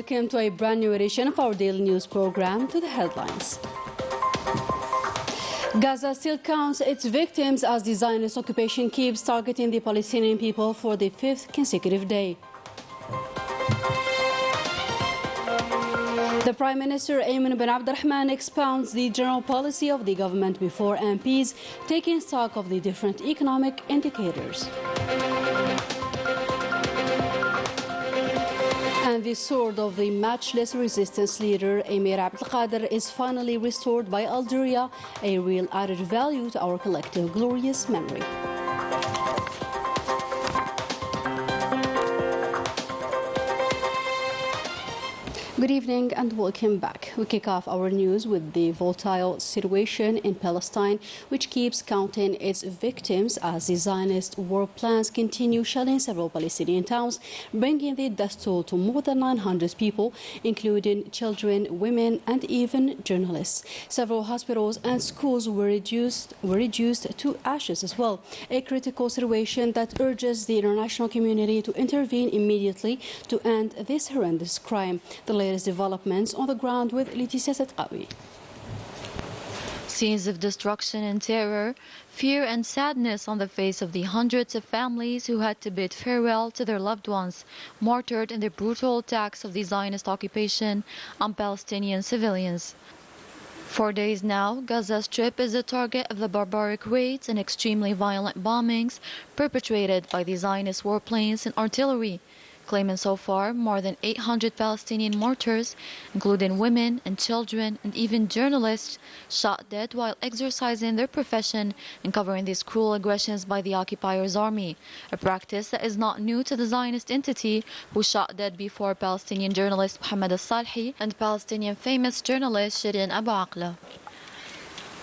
welcome to a brand new edition of our daily news program. To the headlines. Gaza still counts its victims as the Zionist occupation keeps targeting the Palestinian people for the fifth consecutive day. The Prime Minister Ayman bin Abdurrahman expounds the general policy of the government before MPs, taking stock of the different economic indicators. And the sword of the matchless resistance leader Emir Abdelkader is finally restored by Algeria, a real added value to our collective glorious memory. Good evening and welcome back. We kick off our news with the volatile situation in Palestine, which keeps counting its victims as the Zionist war plans continue shelling several Palestinian towns, bringing the death toll to more than 900 people, including children, women, and even journalists. Several hospitals and schools were reduced to ashes as well, a critical situation that urges the international community to intervene immediately to end this horrendous crime. The latest developments on the ground with Leticia Setqawi. Scenes of destruction and terror, fear and sadness on the face of the hundreds of families who had to bid farewell to their loved ones, martyred in the brutal attacks of the Zionist occupation on Palestinian civilians. For days now, Gaza Strip is the target of the barbaric raids and extremely violent bombings perpetrated by the Zionist warplanes and artillery, claiming so far more than 800 Palestinian martyrs, including women and children and even journalists, shot dead while exercising their profession and covering these cruel aggressions by the occupier's army, a practice that is not new to the Zionist entity, who shot dead before Palestinian journalist Mohammed al-Salhi and Palestinian famous journalist Shireen Abu Akleh.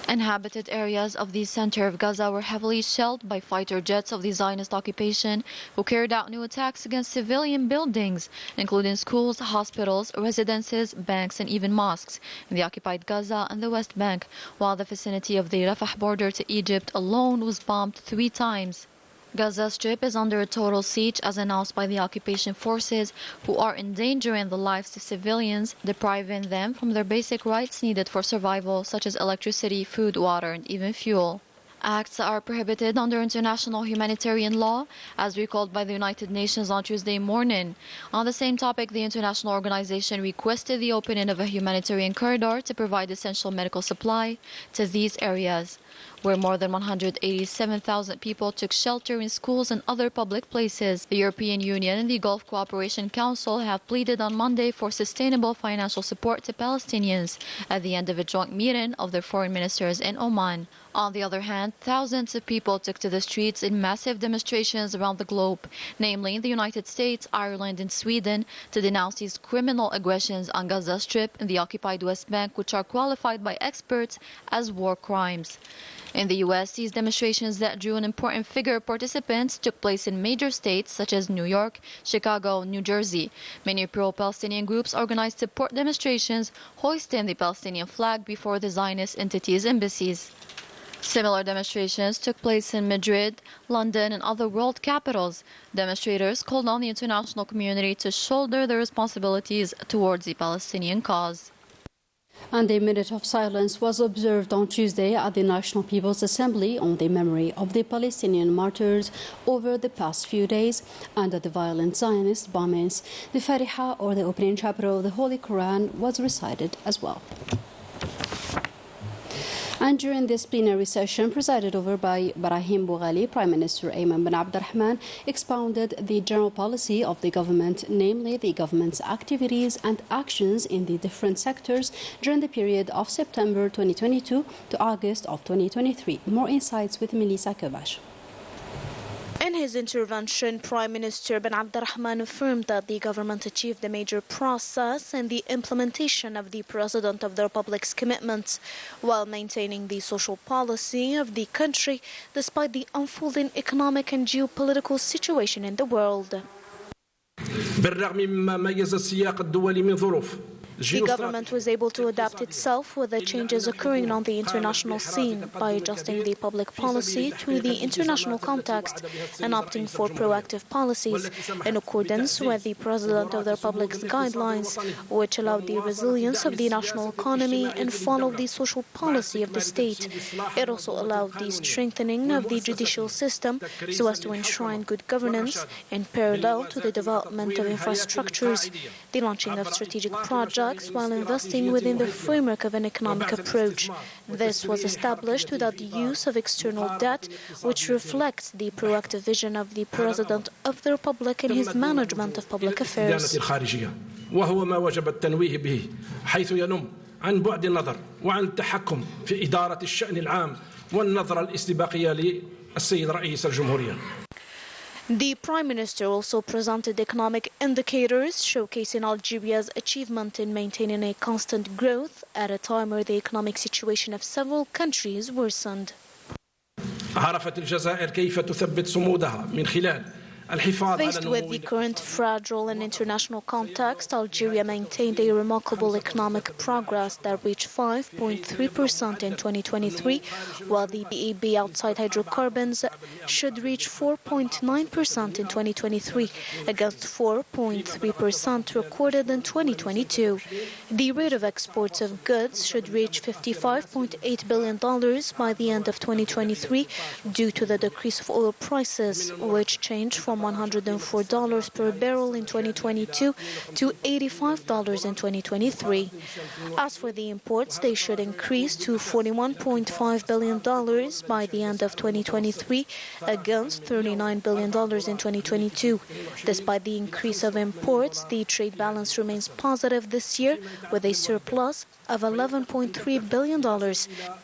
Inhabited areas of the center of Gaza were heavily shelled by fighter jets of the Zionist occupation, who carried out new attacks against civilian buildings, including schools, hospitals, residences, banks, and even mosques in the occupied Gaza and the West Bank, while the vicinity of the Rafah border to Egypt alone was bombed 3 times. Gaza Strip is under a total siege as announced by the occupation forces, who are endangering the lives of civilians, depriving them from their basic rights needed for survival, such as electricity, food, water, and even fuel. Acts that are prohibited under international humanitarian law, as recalled by the United Nations on Tuesday morning. On the same topic, the international organization requested the opening of a humanitarian corridor to provide essential medical supply to these areas, where more than 187,000 people took shelter in schools and other public places. The European Union and the Gulf Cooperation Council have pleaded on Monday for sustainable financial support to Palestinians at the end of a joint meeting of their foreign ministers in Oman. On the other hand, thousands of people took to the streets in massive demonstrations around the globe, namely in the United States, Ireland, and Sweden, to denounce these criminal aggressions on Gaza Strip and the occupied West Bank, which are qualified by experts as war crimes. In the U.S., these demonstrations that drew an important figure of participants took place in major states such as New York, Chicago, and New Jersey. Many pro-Palestinian groups organized support demonstrations, hoisting the Palestinian flag before the Zionist entities' embassies. Similar demonstrations took place in Madrid, London, and other world capitals. Demonstrators called on the international community to shoulder their responsibilities towards the Palestinian cause. And a minute of silence was observed on Tuesday at the National People's Assembly on the memory of the Palestinian martyrs over the past few days under the violent Zionist bombings. The Fatiha, or the opening chapter of the Holy Quran, was recited as well. And during this plenary session, presided over by Brahim Boughali, Prime Minister Ayman bin Abdurrahman expounded the general policy of the government, namely the government's activities and actions in the different sectors during the period of September 2022 to August of 2023. More insights with Melissa Kovash. In his intervention, Prime Minister bin Abdurrahman affirmed that the government achieved a major process in the implementation of the President of the Republic's commitments, while maintaining the social policy of the country despite the unfolding economic and geopolitical situation in the world. بالرغم مما ميز السياق الدولي من ظروف The government was able to adapt itself with the changes occurring on the international scene by adjusting the public policy to the international context and opting for proactive policies in accordance with the President of the Republic's guidelines, which allowed the resilience of the national economy and followed the social policy of the state. It also allowed the strengthening of the judicial system so as to enshrine good governance in parallel to the development of infrastructures, the launching of strategic projects while investing within the framework of an economic approach. This was established without the use of external debt, which reflects the proactive vision of the President of the Republic in his management of public affairs. وهو ما وجب التنويه به حيث ينم عن بعد النظر وعن التحكم في إدارة الشأن العام والنظرة الاستباقية للسيد رئيس الجمهورية. The Prime Minister also presented economic indicators showcasing Algeria's achievement in maintaining a constant growth at a time where the economic situation of several countries worsened. عرفت الجزائر كيف تثبت صمودها من خلال Faced with the current fragile and international context, Algeria maintained a remarkable economic progress that reached 5.3% in 2023, while the PIB outside hydrocarbons should reach 4.9% in 2023, against 4.3% recorded in 2022. The rate of exports of goods should reach $55.8 billion by the end of 2023 due to the decrease of oil prices, which changed from $104 per barrel in 2022 to $85 in 2023. As for the imports, they should increase to $41.5 billion by the end of 2023 against $39 billion in 2022. Despite the increase of imports, the trade balance remains positive this year with a surplus of $11.3 billion.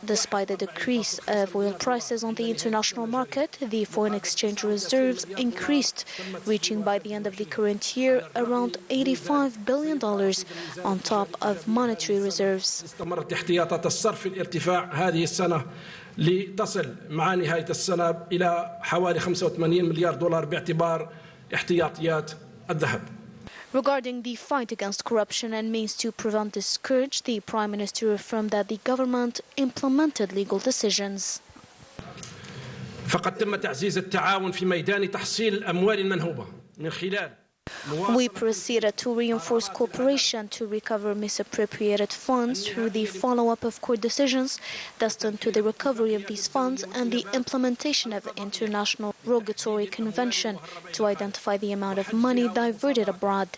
Despite the decrease of oil prices on the international market, the foreign exchange reserves increased, reaching by the end of the current year around $85 billion on top of monetary reserves. استمرت احتياطات الصرف الارتفاع هذه السنة لتصل مع نهاية السنة إلى حوالي 85 مليار دولار باعتبار احتياطيات الذهب. Regarding the fight against corruption and means to prevent this scourge, the Prime Minister affirmed that the government implemented legal decisions. فقد تم تعزيز التعاون في ميدان تحصيل الأموال المنهوبة من خلال We proceeded to reinforce cooperation to recover misappropriated funds through the follow-up of court decisions destined to the recovery of these funds and the implementation of the International Rogatory Convention to identify the amount of money diverted abroad.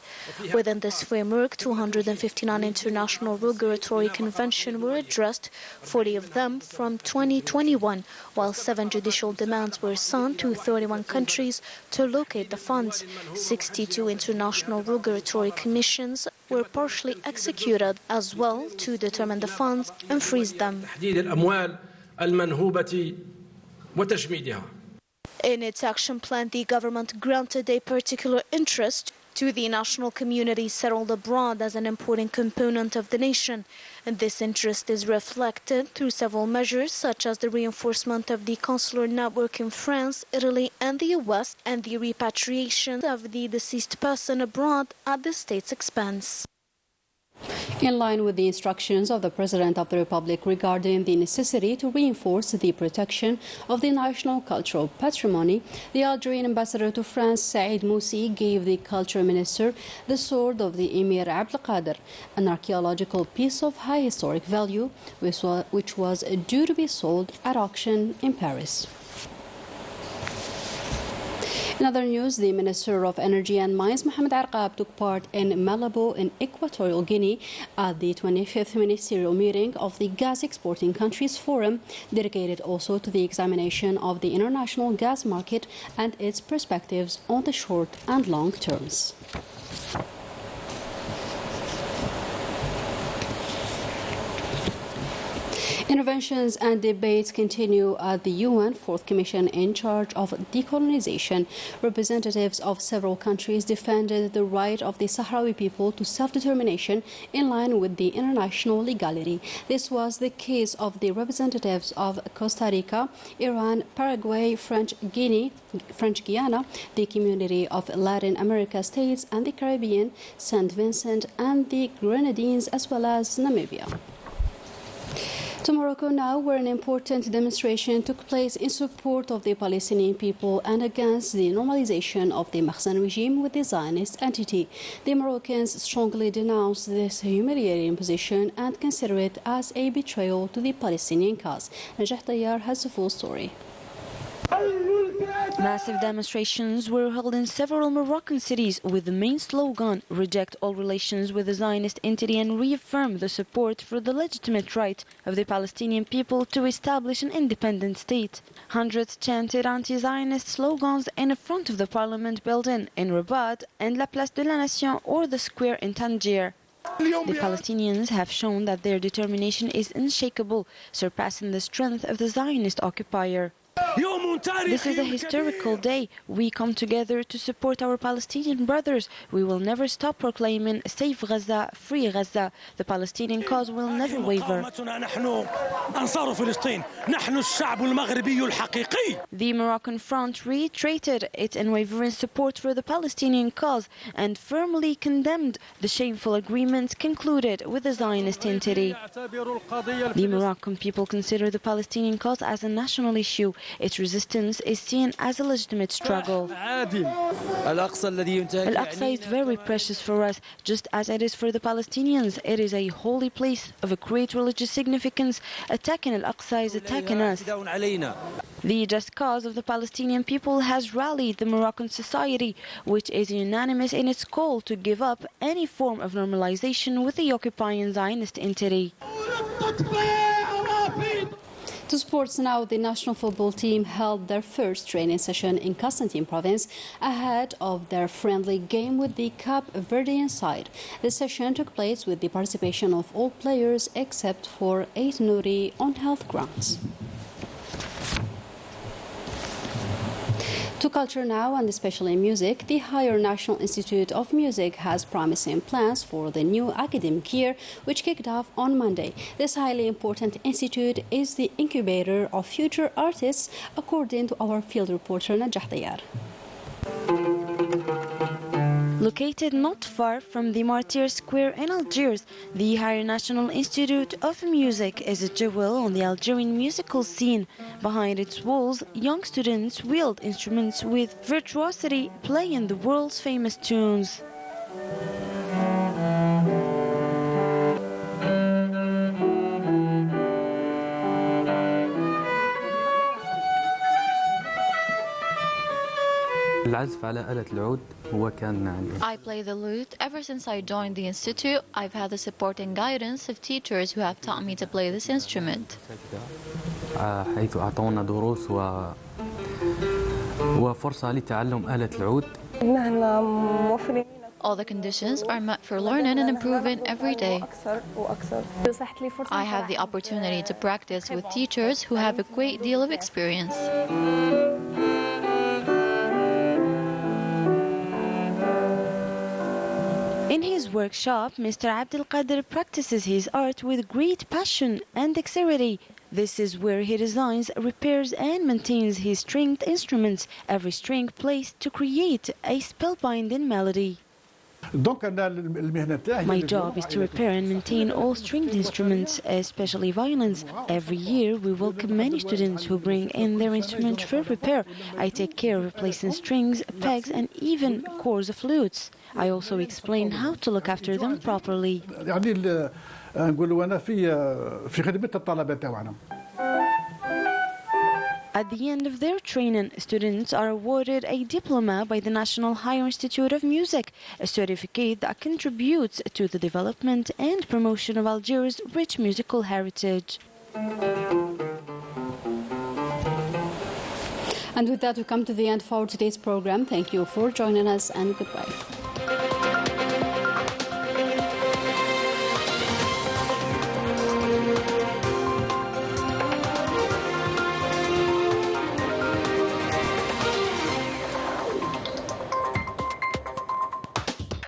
Within this framework, 259 International Rogatory Conventions were addressed, 40 of them from 2021, while 7 judicial demands were sent to 31 countries to locate the funds. 62 international rogatory commissions were partially executed as well to determine the funds and freeze them. In its action plan, the government granted a particular interest to the national community settled abroad as an important component of the nation. And this interest is reflected through several measures, such as the reinforcement of the consular network in France, Italy, and the US, and the repatriation of the deceased person abroad at the state's expense. In line with the instructions of the President of the Republic regarding the necessity to reinforce the protection of the national cultural patrimony, the Algerian ambassador to France, Saïd Moussi, gave the culture minister the sword of the Emir Abdelkader, an archaeological piece of high historic value, which was due to be sold at auction in Paris. In other news, the Minister of Energy and Mines, Mohamed Arqab, took part in Malabo in Equatorial Guinea at the 25th ministerial meeting of the Gas Exporting Countries Forum, dedicated also to the examination of the international gas market and its perspectives on the short and long terms. Interventions and debates continue at the UN Fourth Commission in charge of decolonization. Representatives of several countries defended the right of the Sahrawi people to self-determination in line with the international legality. This was the case of the representatives of Costa Rica, Iran, Paraguay, French Guiana, the Community of Latin America States and the Caribbean, St. Vincent and the Grenadines, as well as Namibia. To Morocco now, where an important demonstration took place in support of the Palestinian people and against the normalization of the Makhzen regime with the Zionist entity. The Moroccans strongly denounced this humiliating position and consider it as a betrayal to the Palestinian cause. Najah Tayyar has the full story. Massive demonstrations were held in several Moroccan cities with the main slogan, "Reject all relations with the Zionist entity and reaffirm the support for the legitimate right of the Palestinian people to establish an independent state." Hundreds chanted anti-Zionist slogans in front of the parliament building in Rabat and La Place de la Nation, or the square in Tangier. The Palestinians have shown that their determination is unshakable, surpassing the strength of the Zionist occupier. This is a historical day. We come together to support our Palestinian brothers. We will never stop proclaiming Save Gaza, Free Gaza. The Palestinian cause will never waver. The Moroccan Front reiterated its unwavering support for the Palestinian cause and firmly condemned the shameful agreement concluded with the Zionist entity. The Moroccan people consider the Palestinian cause as a national issue. Its resistance is seen as a legitimate struggle. Al-Aqsa is very precious for us, just as it is for the Palestinians. It is a holy place of a great religious significance. Attacking Al-Aqsa is attacking us. The just cause of the Palestinian people has rallied the Moroccan society, which is unanimous in its call to give up any form of normalization with the occupying Zionist entity. To sports now, the national football team held their first training session in Constantine province ahead of their friendly game with the Cape Verdean side. The session took place with the participation of all players except for 8 Nouri on health grounds. To culture now, and especially music, the Higher National Institute of Music has promising plans for the new academic year, which kicked off on Monday. This highly important institute is the incubator of future artists, according to our field reporter Najah Tayyar. Located not far from the Martyrs Square in Algiers, the Higher National Institute of Music is a jewel on the Algerian musical scene. Behind its walls, young students wield instruments with virtuosity, playing the world's famous tunes. I play the lute. Ever since I joined the institute, I've had the support and guidance of teachers who have taught me to play this instrument. All the conditions are met for learning and improving every day. I have the opportunity to practice with teachers who have a great deal of experience. In his workshop, Mr. Abdel Qadir practices his art with great passion and dexterity. This is where he designs, repairs and maintains his stringed instruments, every string placed to create a spellbinding melody. My job is to repair and maintain all stringed instruments, especially violins. Every year we welcome many students who bring in their instrument for repair. I take care of replacing strings, pegs and even cords of flutes. I also explain how to look after them properly. At the end of their training, students are awarded a diploma by the National Higher Institute of Music, a certificate that contributes to the development and promotion of Algeria's rich musical heritage. And with that, we come to the end for today's program. Thank you for joining us, and goodbye.